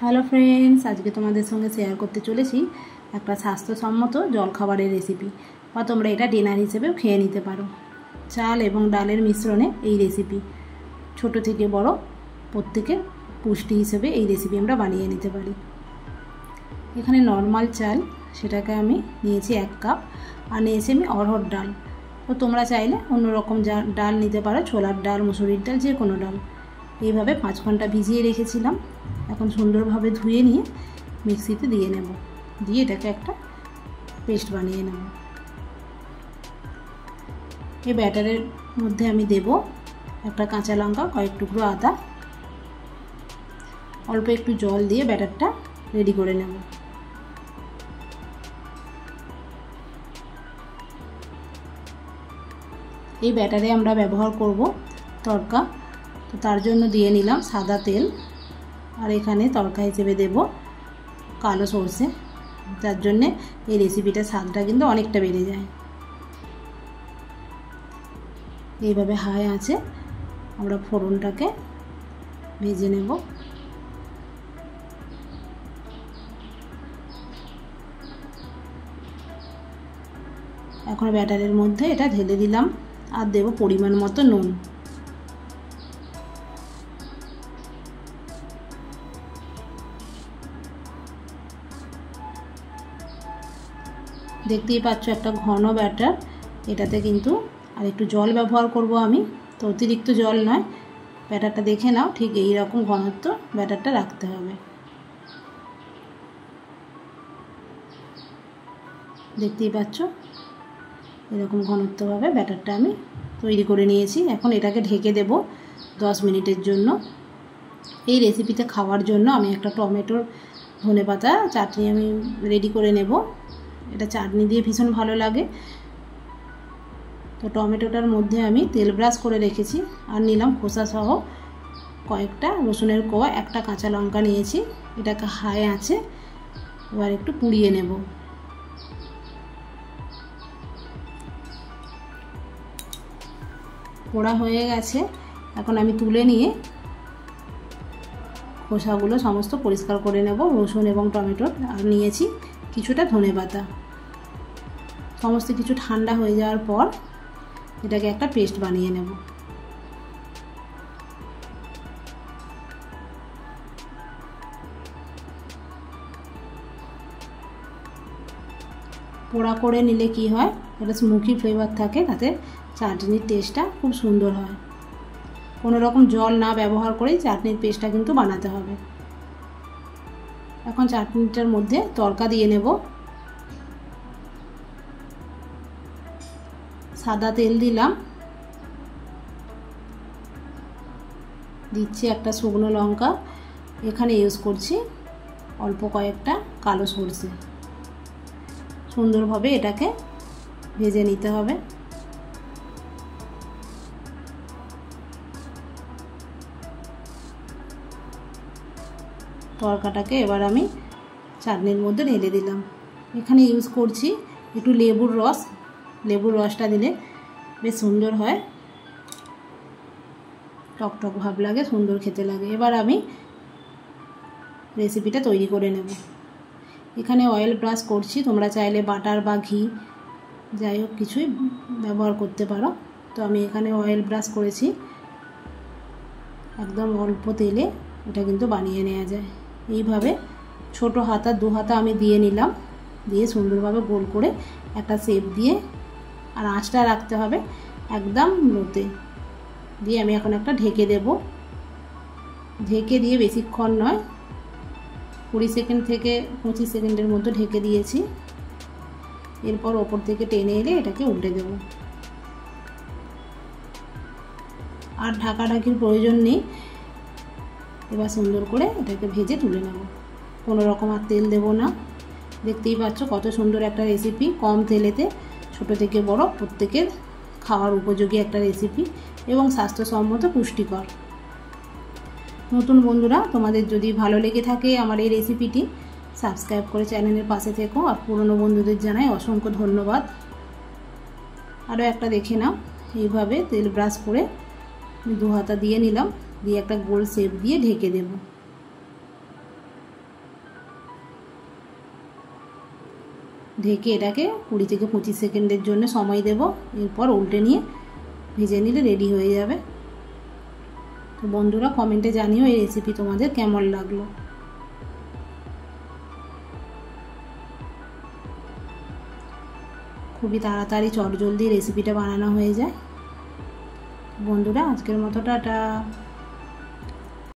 Hello friends, আজকে তোমাদের সঙ্গে শেয়ার করতে চলেছি একটা স্বাস্থ্যসম্মত জলখাবারের রেসিপি, বা তোমরা এটা ডিনার হিসেবেও খেয়ে নিতে পারো। চাল এবং ডালের মিশ্রণে এই রেসিপি ছোট থেকে বড় প্রত্যেকের পুষ্টি হিসেবে এই রেসিপি আমরা বানিয়ে নিতে পারি। এখানে নর্মাল চাল, সেটাকে আমি নিয়েছি 1 কাপ, আর নিয়েছি আমি অড়হর ডাল। তো তোমরা চাইলে অন্যরকম ডাল নিতে পারো, ছোলার ডাল, মুসুরির ডাল, যে কোনো ডাল। এইভাবে 5 ঘন্টা ভিজিয়ে রেখেছিলাম। এখন সুন্দরভাবে ধুয়ে নিয়ে মিক্সিতে দিয়ে নেব, দিয়ে এটাকে একটা পেস্ট বানিয়ে নেব। এই ব্যাটারের মধ্যে আমি দেব একটা কাঁচা লঙ্কা, কয়েক টুকরো আদা, অল্প একটু জল দিয়ে ব্যাটারটা রেডি করে নেব। এই ব্যাটারে আমরা ব্যবহার করব তড়কা, তো তার জন্য দিয়ে নিলাম সাদা তেল, আর এখানে তড়কা হিসেবে দেব কালো সরষে। তার জন্যে এই রেসিপিটার স্বাদটা কিন্তু অনেকটা বেড়ে যায়। এইভাবে হাই আঁচে আমরা ফোড়নটাকে ভেজে নেব। এখন ব্যাটারের মধ্যে এটা ঢেলে দিলাম, আর দেব পরিমাণ মতো নুন। দেখতেই পাচ্ছ একটা ঘন ব্যাটার। এটাতে কিন্তু আর একটু জল ব্যবহার করব আমি, তো অতিরিক্ত জল নয়। ব্যাটারটা দেখে নাও, ঠিক এই রকম ঘনত্ব ব্যাটারটা রাখতে হবে। দেখতেই পাচ্ছ এরকম ঘনত্বভাবে ব্যাটারটা আমি তৈরি করে নিয়েছি। এখন এটাকে ঢেকে দেব 10 মিনিটের জন্য। এই রেসিপিতে খাওয়ার জন্য আমি একটা টমেটোর ধনেপাতা চাটনি আমি রেডি করে নেব। এটা চাটনি দিয়ে ভীষণ ভালো লাগে। তো টমেটোটার মধ্যে আমি তেল ব্রাশ করে রেখেছি, আর নিলাম খোসা সহ কয়েকটা রসুনের কোয়া, একটা কাঁচা লঙ্কা নিয়েছি। এটাকে হাই আঁচে এবার একটু পুড়িয়ে নেব। পোড়া হয়ে গেছে, এখন আমি তুলে নিয়ে খোসাগুলো সমস্ত পরিষ্কার করে নেব, রসুন এবং টমেটোর। আর নিয়েছি কিছুটা ধনেপাতা। সমস্ত কিছু ঠান্ডা হয়ে যাওয়ার পর এটাকে একটা পেস্ট বানিয়ে নেব। পোড়া করে নিলে কি হয়, একটা স্মোকি ফ্লেভার থাকে, তাতে চাটনির টেস্টটা খুব সুন্দর হয়। কোনো রকম জল না ব্যবহার করেই চাটনির পেস্টটা কিন্তু বানাতে হবে। এখন চাটনিটার মধ্যে তড়কা দিয়ে নেব। সাদা তেল দিলাম, দিচ্ছি একটা শুকনো লঙ্কা, এখানে ইউজ করছি অল্প কয়েকটা কালো সরষে। সুন্দরভাবে এটাকে ভেজে নিতে হবে। তড়কাটাকে এবার আমি চাটনির মধ্যে ঢেলে দিলাম। এখানে ইউজ করছি একটু লেবুর রস। লেবুর রসটা দিলে বেশ সুন্দর হয়, টকটক ভাব লাগে, সুন্দর খেতে লাগে। এবার আমি রেসিপিটা তৈরি করে নেব। এখানে অয়েল ব্রাশ করছি, তোমরা চাইলে বাটার বা ঘি যাই হোক কিছুই ব্যবহার করতে পারো। তো আমি এখানে অয়েল ব্রাশ করেছি। একদম অল্প তেলে এটা কিন্তু বানিয়ে নেওয়া যায়। এইভাবে ছোট হাতা 2 হাতা আমি দিয়ে নিলাম, দিয়ে সুন্দরভাবে গোল করে একটা শেপ দিয়ে, আর আঁচটা রাখতে হবে একদম লোতে দিয়ে আমি এখন একটা ঢেকে দেব। ঢেকে দিয়ে বেশিক্ষণ নয়, 20 সেকেন্ড থেকে 25 সেকেন্ডের মধ্যে ঢেকে দিয়েছি। এরপর ওপর থেকে টেনে এলে এটাকে উল্টে দেব। আর ঢাকাঢাকির প্রয়োজন নেই। এবার সুন্দর করে এটাকে ভেজে তুলে নেব। কোনো রকম আর তেল দেব না। দেখতেই পাচ্ছ কত সুন্দর একটা রেসিপি, কম তেলেতে ছোট থেকে বড় প্রত্যেকের খাওয়ার উপযোগী একটা রেসিপি, এবং স্বাস্থ্যসম্মত, পুষ্টিকর। নতুন বন্ধুরা, তোমাদের যদি ভালো লেগে থাকে আমার এই রেসিপিটি, সাবস্ক্রাইব করে চ্যানেলের পাশে থেকো। আর পুরনো বন্ধুদের জানাই অসংখ্য ধন্যবাদ। আরও একটা দেখে নাও, এইভাবে তেল ব্রাশ করে 2 হাতা দিয়ে নিলাম, দিয়ে একটা গোল শেপ দিয়ে ঢেকে দেব। ঢেকে এটাকে 20 থেকে 25 সেকেন্ডের জন্য সময় দেব। এরপর উল্টে নিয়ে ভেজে নিলে রেডি হয়ে যাবে। তো বন্ধুরা কমেন্টে জানিও এই রেসিপি তোমাদের কেমন লাগলো। খুবই তাড়াতাড়ি চটজলদি রেসিপিটা বানানো হয়ে যায়। বন্ধুরা আজকের মতো টাটা।